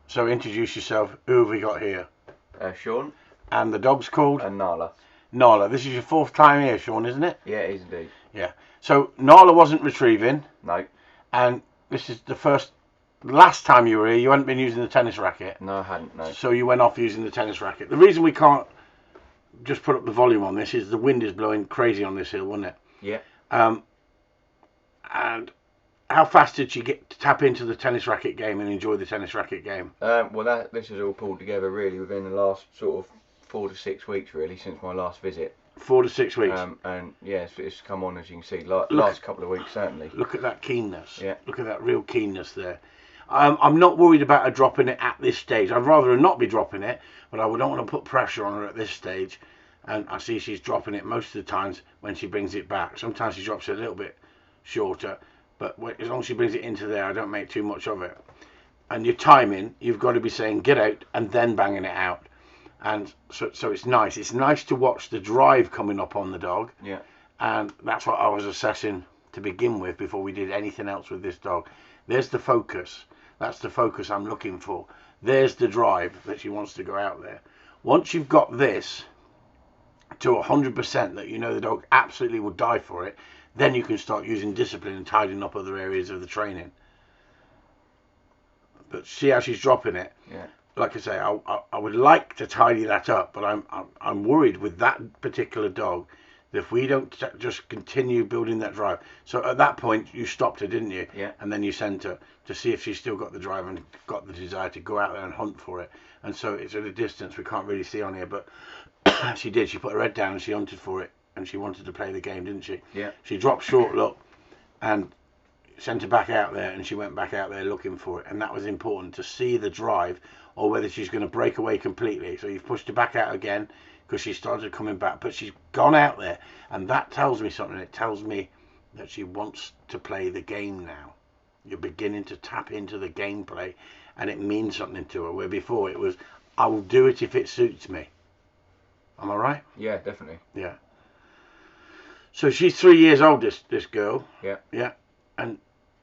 So introduce yourself. Who have we got here? Sean. And the dog's called? And Nala. Nala. This is your 4th time here, Sean, isn't it? Yeah, it is indeed. Yeah. So Nala wasn't retrieving. No. And this is the last time you were here, you hadn't been using the tennis racket. No, I hadn't, no. So you went off using the tennis racket. The reason we can't just put up the volume on this is the wind is blowing crazy on this hill, wasn't it? Yeah. And how fast did you get to tap into the tennis racket game and enjoy the tennis racket game? This is all pulled together really within the last sort of 4 to 6 weeks really since my last visit. 4 to 6 weeks. And yeah, it's come on as you can see. Last couple of weeks certainly. Look at that keenness. Yeah. Look at that real keenness there. I'm not worried about her dropping it at this stage. I'd rather her not be dropping it, but I don't want to put pressure on her at this stage. And I see she's dropping it most of the times when she brings it back. Sometimes she drops it a little bit shorter, but as long as she brings it into there, I don't make too much of it. And your timing, you've got to be saying get out and then banging it out. And so it's nice. It's nice to watch the drive coming up on the dog. Yeah. And that's what I was assessing to begin with before we did anything else with this dog. There's the focus. That's the focus I'm looking for. There's the drive that she wants to go out there. Once you've got this to 100% that you know the dog absolutely will die for it, then you can start using discipline and tidying up other areas of the training. But see how she's dropping it. Yeah. Like I say, I would like to tidy that up, but I'm worried with that particular dog that if we don't just continue building that drive. So at that point you stopped her, didn't you? Yeah. And then you sent her to see if she's still got the drive and got the desire to go out there and hunt for it. And so it's at a distance we can't really see on here, but she did. She put her head down and she hunted for it, and she wanted to play the game, didn't she? Yeah. She dropped short, look, and sent her back out there, and she went back out there looking for it. And that was important to see the drive, or whether she's going to break away completely. So you've pushed her back out again because she started coming back, but she's gone out there, and that tells me something. It tells me that she wants to play the game now. You're beginning to tap into the gameplay, and it means something to her, where before it was, I will do it if it suits me. Am I right? Yeah, definitely. Yeah. So she's 3 years old, this girl. Yeah. Yeah. And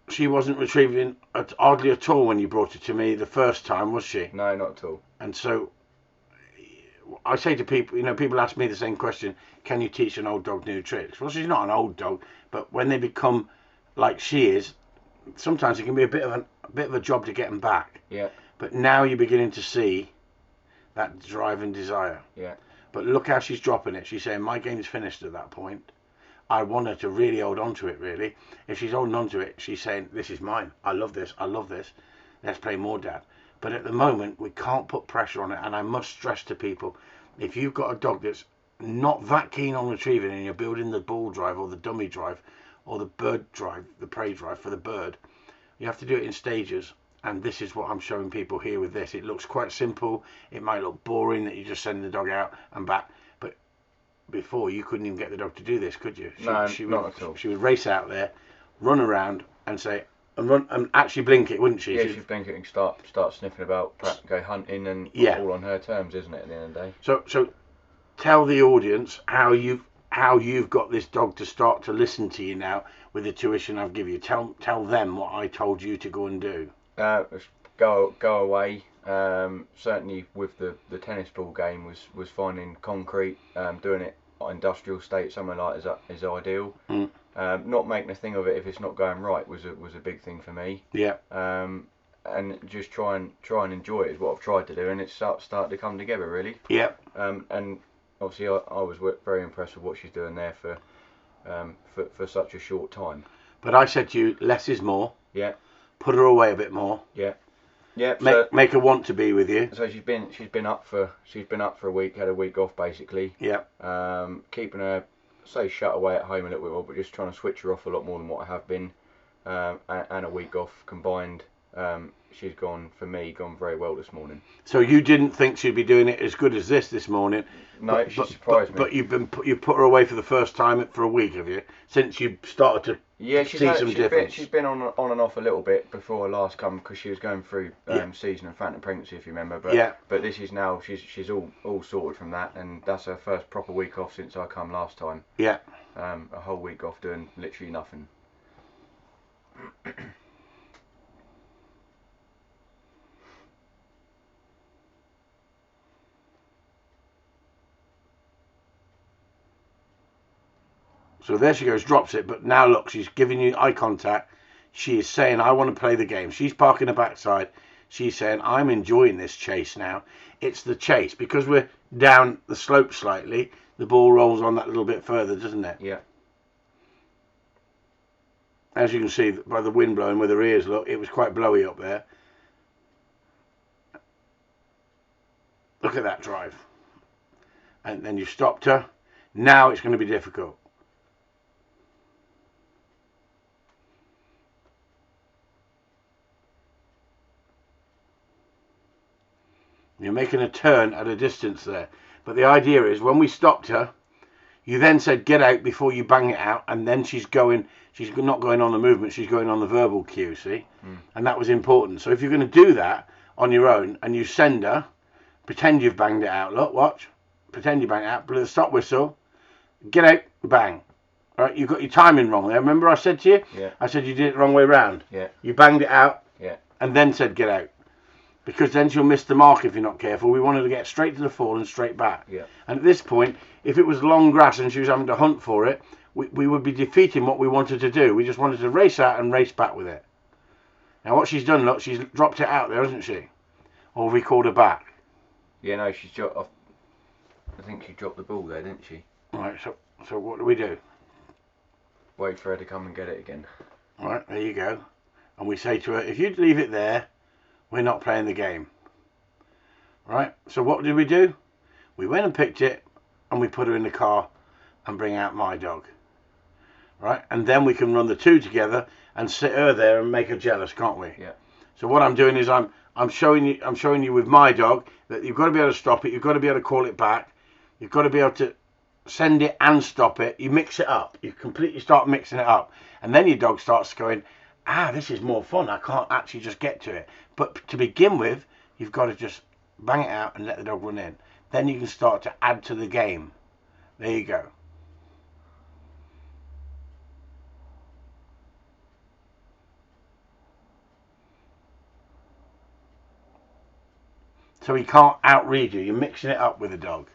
she wasn't retrieving hardly at all when you brought her to me the first time, was she? No, not at all. And so I say to people, people ask me the same question, can you teach an old dog new tricks? Well, she's not an old dog, but when they become like she is, sometimes it can be a bit of a job to get them back. Yeah. But now you're beginning to see that drive and desire. Yeah. But look how she's dropping it. She's saying, my game's finished at that point. I want her to really hold on to it, really. If she's holding on to it, she's saying, this is mine. I love this. I love this. Let's play more, Dad. But at the moment, we can't put pressure on it. And I must stress to people, if you've got a dog that's not that keen on retrieving and you're building the ball drive or the dummy drive or the bird drive, the prey drive for the bird, you have to do it in stages. And this is what I'm showing people here with this. It looks quite simple. It might look boring that you just send the dog out and back. But before, you couldn't even get the dog to do this, could you? Not at all. She would race out there, run around and say, and run and actually blink it, wouldn't she? Yeah, she'd blink it and start sniffing about, perhaps go hunting, and all on her terms, isn't it, at the end of the day? So tell the audience how you've got this dog to start to listen to you now with the tuition I've given you. Tell them what I told you to go and do. Go away. Certainly with the tennis ball game was finding concrete, doing it industrial state somewhere like is ideal. Not making a thing of it if it's not going right was a big thing for me. Yeah. And just try and enjoy it is what I've tried to do, and it's started to come together really. Yeah. And obviously I was very impressed with what she's doing there for such a short time. But I said to you, less is more. Yeah. Put her away a bit more. Yeah. Yeah. Make her want to be with you. So she's been up for a week, had a week off basically. Yeah. Keeping her shut away at home a little bit more, but just trying to switch her off a lot more than what I have been. And a week off combined. She's gone very well this morning. So you didn't think she'd be doing it as good as this morning? No, she surprised me. But you put her away for the first time for a week, have you? Since you started to see some difference. She's been on and off a little bit before I last come because she was going through season and phantom pregnancy, if you remember. But this is now she's all sorted from that, and that's her first proper week off since I come last time. Yeah. A whole week off doing literally nothing. So there she goes, drops it, but now look, she's giving you eye contact. She is saying, I want to play the game. She's parking the backside. She's saying, I'm enjoying this chase now. It's the chase. Because we're down the slope slightly, the ball rolls on that little bit further, doesn't it? Yeah. As you can see by the wind blowing with her ears, look, it was quite blowy up there. Look at that drive. And then you stopped her. Now it's going to be difficult. You're making a turn at a distance there. But the idea is when we stopped her, you then said get out before you bang it out, and then she's not going on the movement, she's going on the verbal cue, see? And that was important. So if you're going to do that on your own and you send her, pretend you've banged it out. Look, watch. Pretend you bang it out, blow the stop whistle, get out, bang. All right, you got your timing wrong there. Remember I said to you? Yeah. I said you did it the wrong way round. Yeah. You banged it out. Yeah. And then said get out. Because then she'll miss the mark if you're not careful. We wanted to get straight to the fall and straight back. Yeah. And at this point, if it was long grass and she was having to hunt for it, we would be defeating what we wanted to do. We just wanted to race out and race back with it. Now what she's done, look, she's dropped it out there, hasn't she? Or have we called her back? Yeah, no, she's dropped off. I think she dropped the ball there, didn't she? Right, so what do we do? Wait for her to come and get it again. Right, there you go. And we say to her, if you leave it there, we're not playing the game. Right, so what did we do? We went and picked it and we put her in the car and bring out my dog. Right, and then we can run the two together and sit her there and make her jealous, can't we? Yeah. So what I'm doing is I'm showing you with my dog that you've got to be able to stop it, you've got to be able to call it back, you've got to be able to send it and stop it. You mix it up. You completely start mixing it up. And then your dog starts going, this is more fun. I can't actually just get to it. But to begin with, you've got to just bang it out and let the dog run in. Then you can start to add to the game. There you go. So he can't outread you. You're mixing it up with the dog.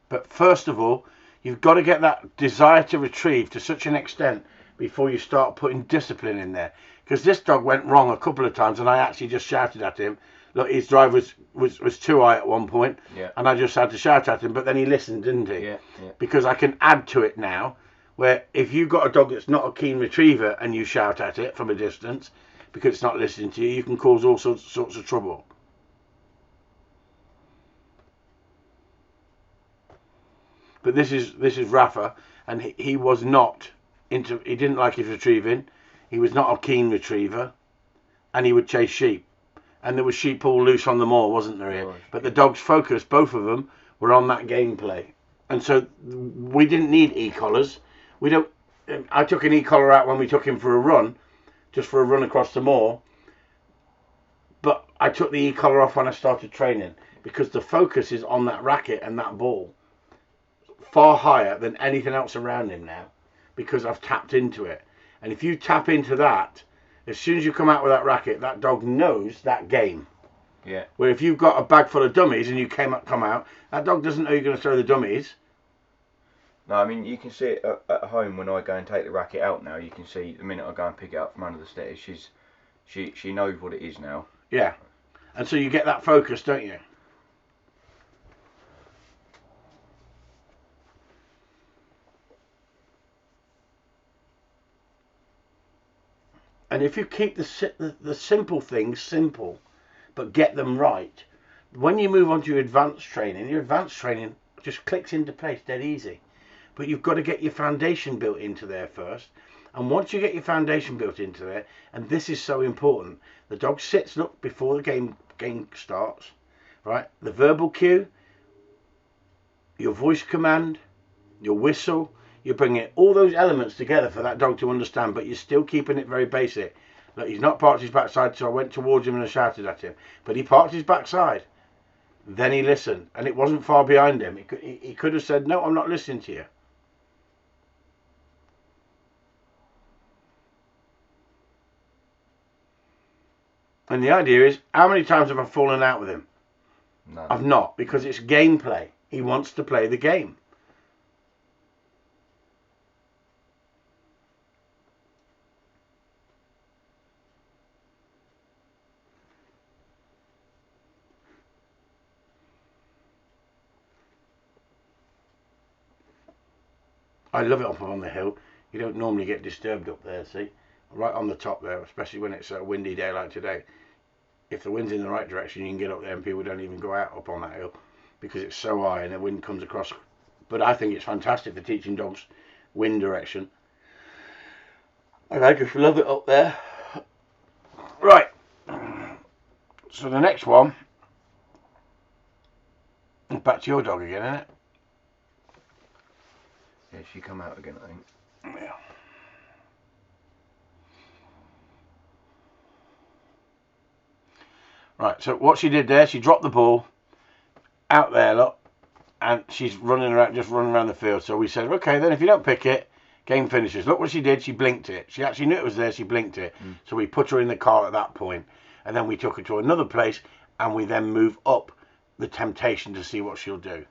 But first of all, you've got to get that desire to retrieve to such an extent before you start putting discipline in there. Because this dog went wrong a couple of times and I actually just shouted at him. Look, his drive was too high at one point. Yeah. And I just had to shout at him, but then he listened, didn't he? Yeah, yeah. Because I can add to it now, where if you've got a dog that's not a keen retriever and you shout at it from a distance because it's not listening to you, you can cause all sorts of trouble. But this is Rafa, and he was not into. He didn't like his retrieving. He was not a keen retriever, and he would chase sheep. And there was sheep all loose on the moor, wasn't there? Right. But the dog's focus, both of them, were on that gameplay. And so we didn't need e-collars. We don't. I took an e-collar out when we took him for a run, just for a run across the moor. But I took the e-collar off when I started training because the focus is on that racket and that ball. Far higher than anything else around him now because I've tapped into it. And if you tap into that, as soon as you come out with that racket, that dog knows that game. Yeah. Where if you've got a bag full of dummies and you come out, that dog doesn't know you're going to throw the dummies. No, I mean, you can see it at home when I go and take the racket out now. You can see the minute I go and pick it up from under the stairs, she knows what it is now. Yeah. And so you get that focus, don't you? And if you keep the simple things simple, but get them right, when you move on to your advanced training just clicks into place dead easy. But you've got to get your foundation built into there first. And once you get your foundation built into there, and this is so important, the dog sits, look, before the game starts, right? The verbal cue, your voice command, your whistle, you're bringing all those elements together for that dog to understand, but you're still keeping it very basic. Look, he's not parked his backside, so I went towards him and I shouted at him. But he parked his backside. Then he listened, and it wasn't far behind him. He could have said, no, I'm not listening to you. And the idea is, how many times have I fallen out with him? None. I've not, because it's gameplay. He wants to play the game. I love it up on the hill. You don't normally get disturbed up there, see? Right on the top there, especially when it's a windy day like today. If the wind's in the right direction, you can get up there and people don't even go out up on that hill because it's so high and the wind comes across. But I think it's fantastic for teaching dogs wind direction. And I just love it up there. Right. So the next one, back to your dog again, isn't it? Yeah, she come out again, I think. Yeah. Right, so what she did there, she dropped the ball out there, look, and she's running around, just running around the field. So we said, okay, then if you don't pick it, game finishes. Look what she did, she blinked it. She actually knew it was there, she blinked it. So we put her in the car at that point, and then we took her to another place, and we then move up the temptation to see what she'll do.